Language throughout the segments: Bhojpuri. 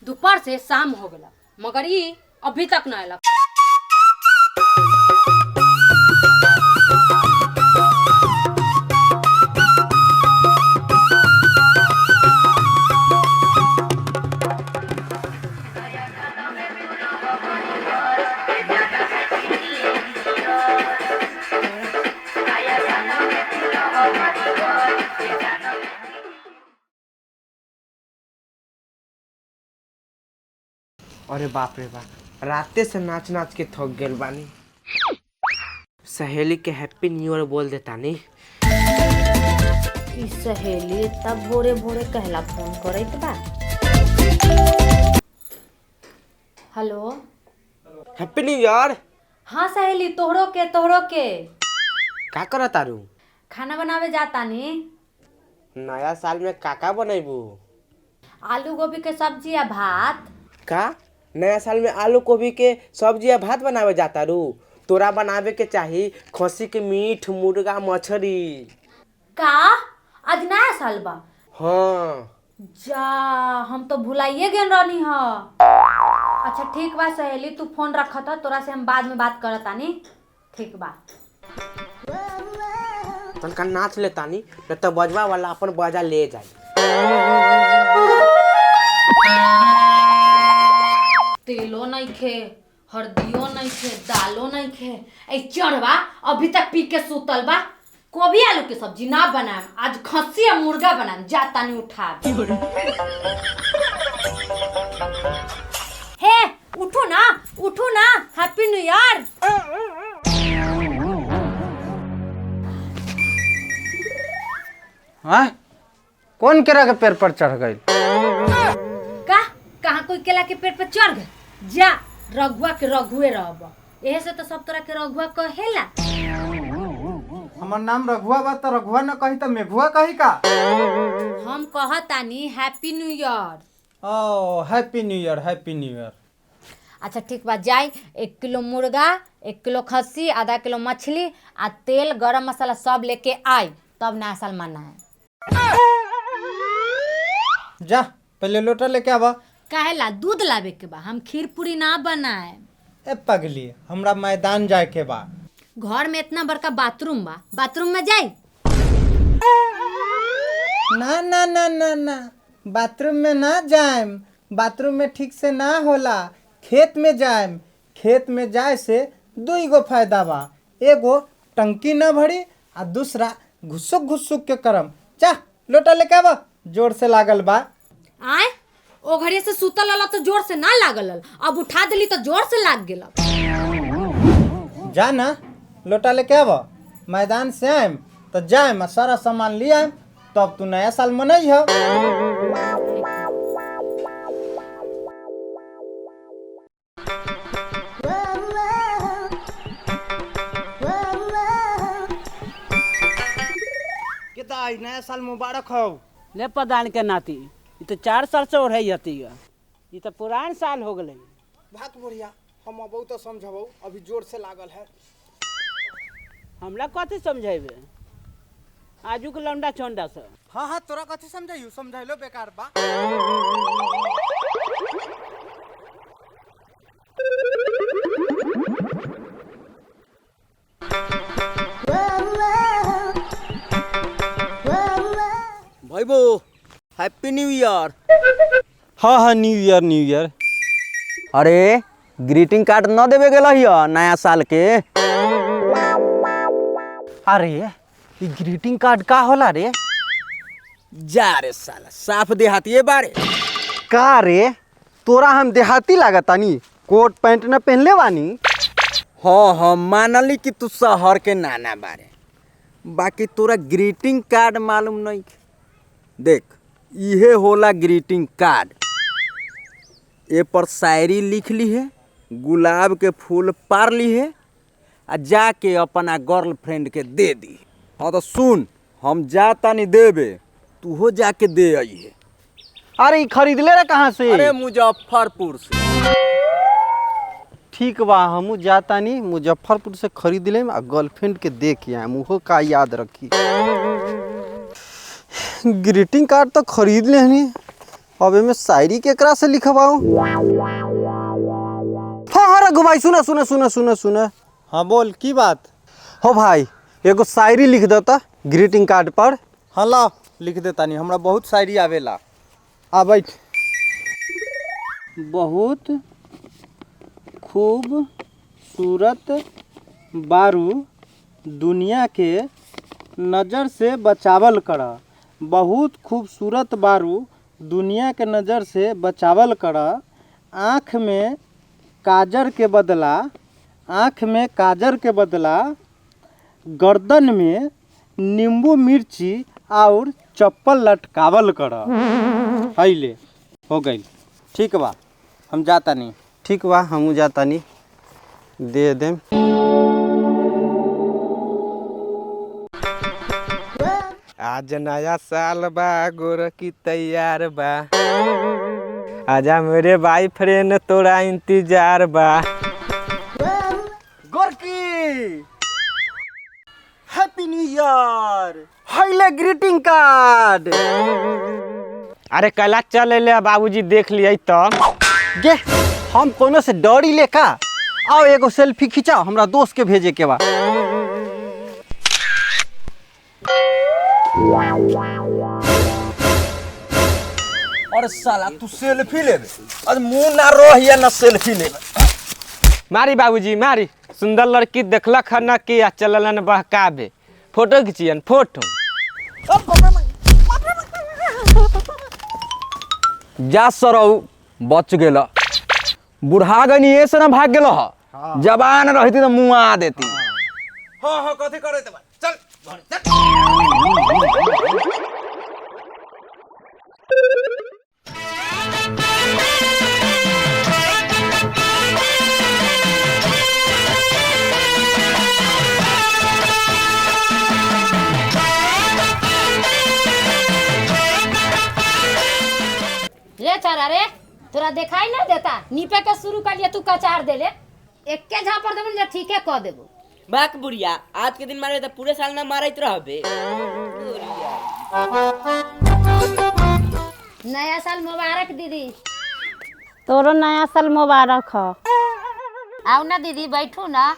दोपहर से शाम हो गया मगर ई अभी तक न आयलक। अरे बाप रे बाप, राते से नाच नाच के थक गेल बानी। सहेली के हैप्पी न्यू ईयर बोल देता नी। ई सहेली तब भोरे भोरे कहला फोन करत बा। Hello happy new year. हाँ सहेली, तोहरो के का करत तारू? खाना बनावे जाता नी। नया साल में काका बनैबू? आलू गोभी के सब्जी या भात। का नया साल में आलू गोभी के सब्जी या भात बनावे जाता रू? तोरा बनावे के चाही खस्सी के मीट, मुर्गा, मछली। का आज नया साल बा? हाँ जा, हम तो भुलाइए गेल रहनी ह। अच्छा ठीक बा सहेली, तू फोन रखत ह, तोरा से हम बाद में बात करत तानी। ठीक बा। तनका नाच ले तानी, न तो बजवा वाला अपन बजा ले जाई। तेलो नहीं खे, हल्दियो नहीं खे, दालो नहीं खे। ए चढ़वा अभी तक पी के सुतल बा। गोभी आलू के सब्जी ना बनाएम, आज खस्सी या मुर्गा बनाएम। जा तानी उठा। हे उठो ना, हैप्पी न्यू ईयर। हाँ? कौन केरा के पेड़ पर चढ़ गई? कहाँ कोई केला के पेड़ पर चढ़ गए? जा, रघुआ के रघुए रहब। एहे से तो सब तरह के रघुआ कहेला। हमार नाम रघुआ बा तो रघुआ न कही तो मेघुआ कही का? हम कहतानी हैप्पी न्यू ईयर। ओ happy new year, happy new year. अच्छा ठीक बा, जाई 1 किलो मुर्गा, 1 किलो खस्सी, आधा किलो मछली आ तेल गरम मसाला सब लेके आई, तब नया साल माना है। जा पहले लोटा लेके आवा। काहेला? दूध लावे के बा, हम खीर पूरी ना बनाए। ए पगली, हमरा मैदान जाए के बा। घर में इतना बड़का बाथरूम बा, बाथरूम में जाई। ना ना ना ना ना, बाथरूम में ना जाएम। बाथरूम में ठीक से ना होला, खेत में जाएम। खेत में जाए से दो गो फायदा बा। एगो टंकी ना भरी आ दूसरा घुसुक घुसुक के करम। जा लोटा लेके आवा, जोर से लागल बा। आए ओ घड़ी से सुतल वाला तो जोर से ना लागल, अब उठा दिली तो जोर से लाग गेल। जा ना लोटा लेके आवा। मैदान से आएम तो जाएम, सारा सामान ले आएम, तब तू नया साल मनई हो। नया साल मुबारक हो। ले प्रधान के नाती, ये तो 4 साल से ओढ़ हती है। ये तो पुरान साल हो गए। बात बढ़िया, हम अब तो समझबो, अभी जोर से लागल है। हमरा कथी समझेबे आजू के लौंडा चौंडा से? हाँ हाँ, तोरा कथी समझाइयो, समझाइलो बेकार बा। भाईबो हैप्पी न्यू ईयर। हाँ हाँ, न्यू ईयर न्यू ईयर। अरे ग्रीटिंग कार्ड न देवे गेल नया साल के? अरे ये ग्रीटिंग कार्ड का होला रे? जा रे साला, साफ देहाती बारे। का रे, तोरा हम देहाती लागतानी? कोट पैंट न पहनले बानी। हाँ हाँ, मानली कि तू शहर के नाना बारे, बाकी तोरा ग्रीटिंग कार्ड मालूम नहीं। देख, इहे होला ग्रीटिंग कार्ड। ए पर शायरी लिख ली है, गुलाब के फूल पार ली है, आ जाके अपना गर्लफ्रेंड के दे दी। हाँ तो सुन, हम जाता नहीं देवे, तू हो जाके दे आई है। अरे खरीद ले रे कहाँ से? अरे मुजफ्फरपुर से। ठीक बा, हमू जातानी मुजफ्फरपुर से खरीद ले आ गर्लफ्रेंड के दे के आए, मुहो का याद रखी। ग्रीटिंग कार्ड तो खरीद लेनी, अब एमे शायरी केकरा से लिखवाऊं? हाँ हाँ रघु भाई, सुना सुना सुना सुना सुना। हाँ बोल, की बात? हो भाई, एगो शायरी लिख देता ग्रीटिंग कार्ड पर। हाँ ला, लिख देता नहीं, हमरा बहुत शायरी आवेला। आ बैठ। बहुत खूबसूरत बारू दुनिया के नज़र से बचावल करा। बहुत खूबसूरत बारू दुनिया के नज़र से बचावल करा। आँख में काजर के बदला गर्दन में नींबू मिर्ची और चप्पल लटकावल करा। हैले हो गई। ठीक बा, हम जाता नहीं। ठीक बा, हमू जाता नहीं, दे देम। आज नया साल बा, गोरकी तैयार बा, आजा मेरे बॉयफ्रेंड, तोरा इंतजार बा। गोरकी हैप्पी न्यू ईयर, हाईले ग्रीटिंग कार्ड। अरे कला चल ले, बाबूजी देख लिया तो। गे हम कोनो से डरी ले का? आओ एगो सेल्फी खिंचाओ, हमरा दोस्त के भेजे के बा। और साला तू सेल्फी लेबे, आज मुंह ना रहिया ना सेल्फी लेबे। मारी बाबूजी मारी, सुंदर लड़की देखलक है न कि चलन बहकाबे, फोटो खिंचियन फोटो। जा सरऊ बच गेल, बुढ़ा गनी ऐसे ना भाग गेल। जवान रहती तो मुँह आ देती। हाँ हाँ, कथी करे ते बा? चल रे चारा रे, तोरा दिखाई ना देता? नीपे के शुरू कर लिया, तू कचार दे ले। एक्के झापर देबो ना, ठीके कह देबो। बाक बुढ़िया, आज के दिन मारे तो पूरे साल ना मारत रहबे। नया साल मुबारक दीदी। तोरो नया साल मुबारक हो। आओ ना दीदी, बैठू ना।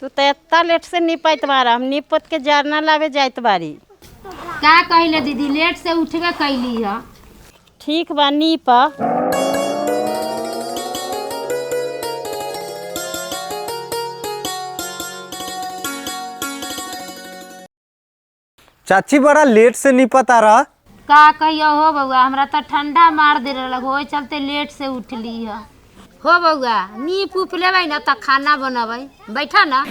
तू तो इतना लेट से निपत बारा, हम निपत के जारना लावे जाइत बारी। का कहिले दीदी, लेट से उठबे कैली है। ठीक बा, नीप। चाची बड़ा लेट से निपत आ रहा। का कहियो हो बउआ, हमरा तो ठंडा मार दे रहल हो, चलते लेट से उठली है। हो बउआ, नीप उप लेबै ना तो खाना बनबै। बैठा ना।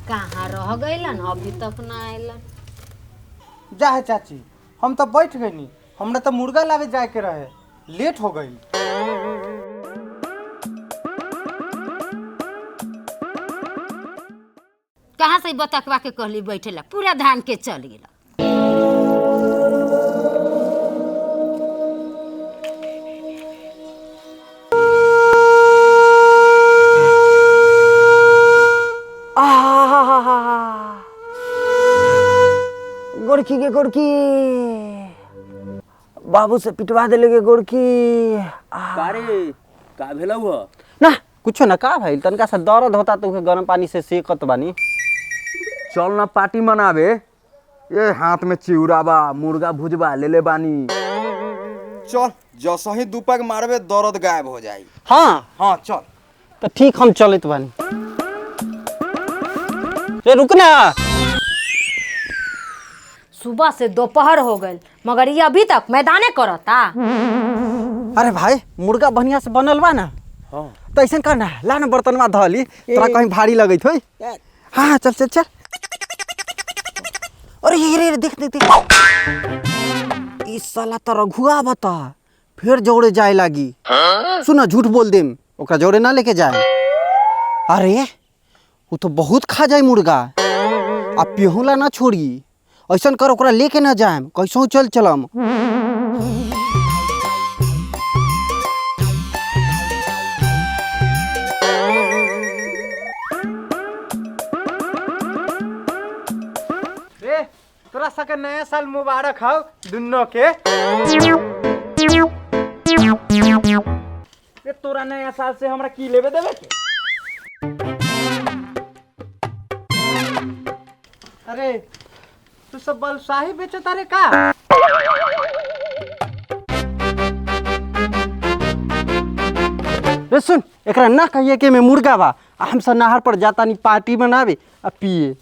कहाँ रह गइलन, अभी तक ना आइलन। जा है चाची, हम तो बैठ गई, हमरा तो मुर्गा लावे जाए के रहे, लेट हो गई। कहाँ से बतकवा के कहली बैठे ला, पूरा धान के चल गेला। गोरकी के गोरकी, बाबू से पिटवा दे लगे गोरकी। कारे का भेला हुआ? ना कुछो ना, का भाई तनका सा दर्द होता तो उके गरम पानी से सेकत बानी। चल ना पार्टी मनावे। ये हाथ में चिउरा बा, मुर्गा भुजबा ले ले बानी। चल जैसे ही दुपक मारबे दर्द गायब हो जाई। हाँ हाँ चल। तो ठीक, हम चलत बानी। रे रुक ना। सुबह से दोपहर हो गए, मगर ये अभी तक मैदाने करता। अरे भाई, मुर्गा बढ़िया से बनल बा ना? हाँ। तो ऐसा करना, ला ना बर्तनवा धली, तोरा कहीं भारी लगत होई। हाँ चल चल चल। अरे ये देख देख देख, इस साला तो रघुआ बता, फिर जोड़े जाए लागी। सुना, झूठ बोल देम, ओकरा जोड़े ना लेके जाए। अरे वो तो बहुत खा जाए मुर्गा, अब पिहुला ना छोड़ी। ऐसा कर, ओकरा लेके ना जाए, कैसो चल चलम। तोरा सके नया साल मुबारक हो दुनों के। ए तोरा नया साल से हमरा की लेवे देवे के? अरे तू सब बलशाही बेचत अरे का? रे सुन, एकरा ना कहिए कि मैं मुर्गा बा, हम सब नहर पर जाता नहीं पार्टी बनावे आ पिए।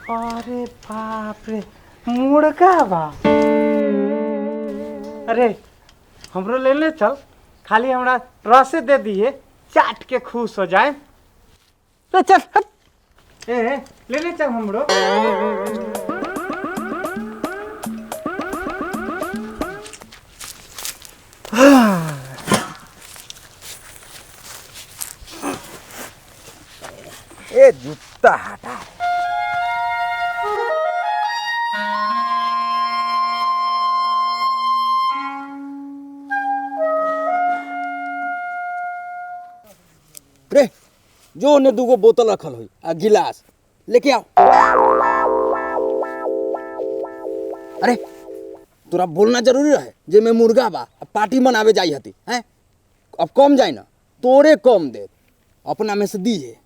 अरे बाप रे, मुर्गा बा। अरे हमरो ले ले चल, खाली हमरा रसे दे दिए, चाट के खुश हो जाए। रे चल हट। ए ले ले चल हमरो। ए जूता हटा। रे जो ने दूगो बोतल रखल हुई आ गिलास लेके आओ। अरे तोरा बोलना जरूरी रहे जे मैं मुर्गा बा पार्टी मनावे जाई हती हैं। अब कम जाए ना, तोरे कम दे, अपना में से दीजिए।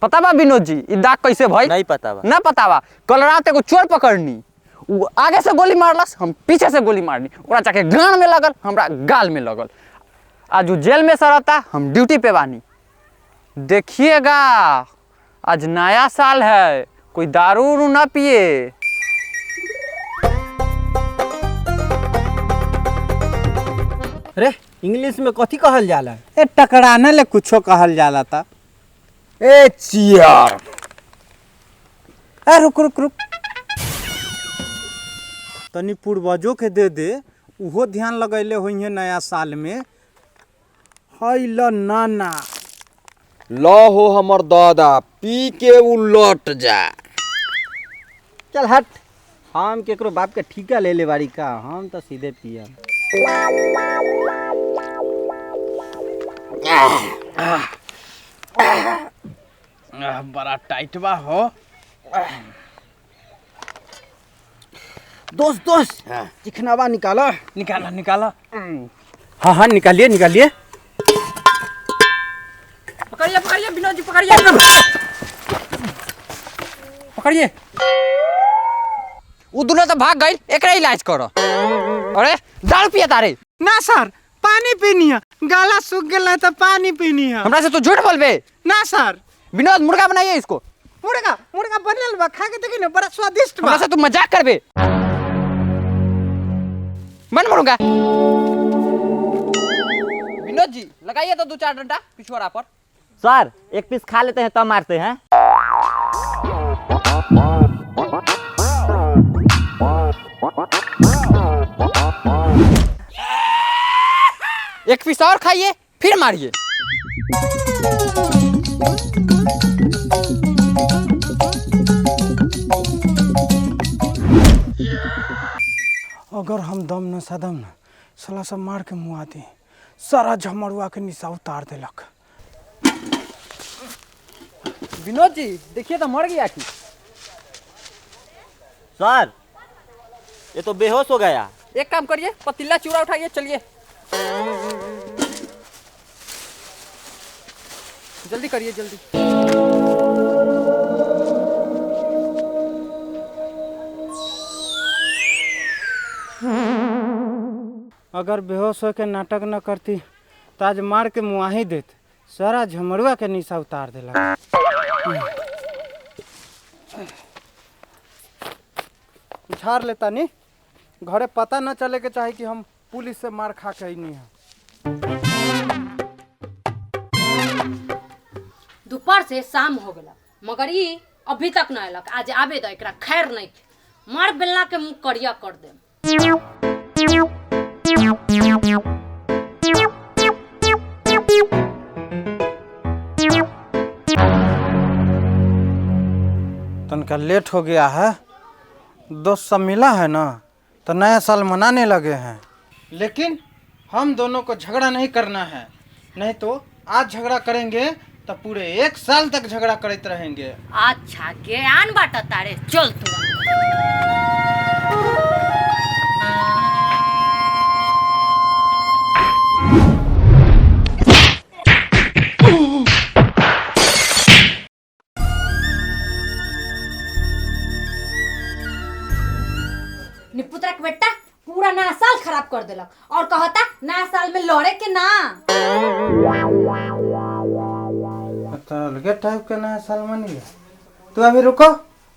पता बा विनोद जी ई दाग कैसे भाई? नहीं पता बा। ना पता बा। कल रात एगो चोर पकड़नी, वो आगे से गोली मारलस, हम पीछे से गोली मारनी, ओकरा जाके गान में लगल, हमरा गाल में लगल। आज वो जेल में सरता, हम ड्यूटी पे बानी। देखिएगा आज नया साल है, कोई दारू उरू ना पिए। अरे इंग्लिश में कथी कहल जाला? ए टकराने ले कुछो कहल जाला था। ए चियर। ए रुक रुक रुक, तनी पूर्वजों के दे दे, उहो ध्यान लगैले होइहे नया साल में। हाय ल नाना, लो हो हमर दादा, पी के उ लौट जा। चल हट, हम केकरो बाप के ठीका ले ले बारी का, हम तो सीधे पिया। बड़ा टाइट बा हो। दोस्त दोस्त चिकनावा निकालो। निकालो निकालो। हाँ हाँ निकालिए निकालिए। पकड़िए पकड़िए विनोद जी, पकड़िए पकड़िए। वो दोनों तो भाग गई, एकरा इलाज करो। अरे दारू पिया तारे? ना सर, पानी पीनी है, गला सूख गया तो पानी पीनी है। हमरा से तो झूठ बोलबे। ना सर। विनोद मुर्गा बनाइए इसको। मुर्गा मुर्गा बनल बा, खा के देखी ना, बड़ा स्वादिष्ट बा। हमरा से तू मजाक करबे। मन मुर्गा। विनोद जी लगाइए तो 2-4 डंडा पिछवाड़ा पर। सर एक पीस खा लेते हैं तब मारते हैं। एक पीस और खाइए फिर मारिए। अगर हम दम न सदम न साला सब मार के मुँह आती, सारा झमरुआ के निशा उतार देलक। विनोद जी देखिए तो मर गया कि? सर ये तो बेहोश हो गया। एक काम करिए, पतीला चूड़ा उठाइए, चलिए जल्दी करिए जल्दी। अगर बेहोश होकर नाटक न करती तो आज मार के मुँह ही देते, सारा झमरुआ के निशा उतार देलक। झाड़ लेता नहीं, घरे पता न चले के चाहे कि हम पुलिस से मार खा के नहीं है। दोपहर से शाम हो गया मगर ई अभी तक न अयलक। आज आबे दो, एकरा खैर नहीं, मार बेलना के मुंह करिया कर दे। तनका लेट हो गया है, दोस्त सब मिला है ना तो नया साल मनाने लगे हैं। लेकिन हम दोनों को झगड़ा नहीं करना है, नहीं तो आज झगड़ा करेंगे तो पूरे 1 साल तक झगड़ा करते रहेंगे। अच्छा ज्ञान बाटा तारे, चल तू। निपुत्रा के बेटा पूरा नया साल खराब कर देलक और कहता नया साल में लड़े के ना। तो अलगे टाइप का नया साल मनी। तू अभी रुको,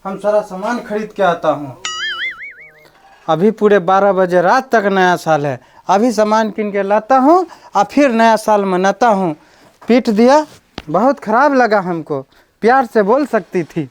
हम सारा सामान खरीद के आता हूँ। अभी पूरे 12 बजे रात तक नया साल है। अभी सामान किन के लाता हूँ और फिर नया साल मनाता हूँ। पीट दिया, बहुत खराब लगा हमको। प्यार से बोल सकती थी।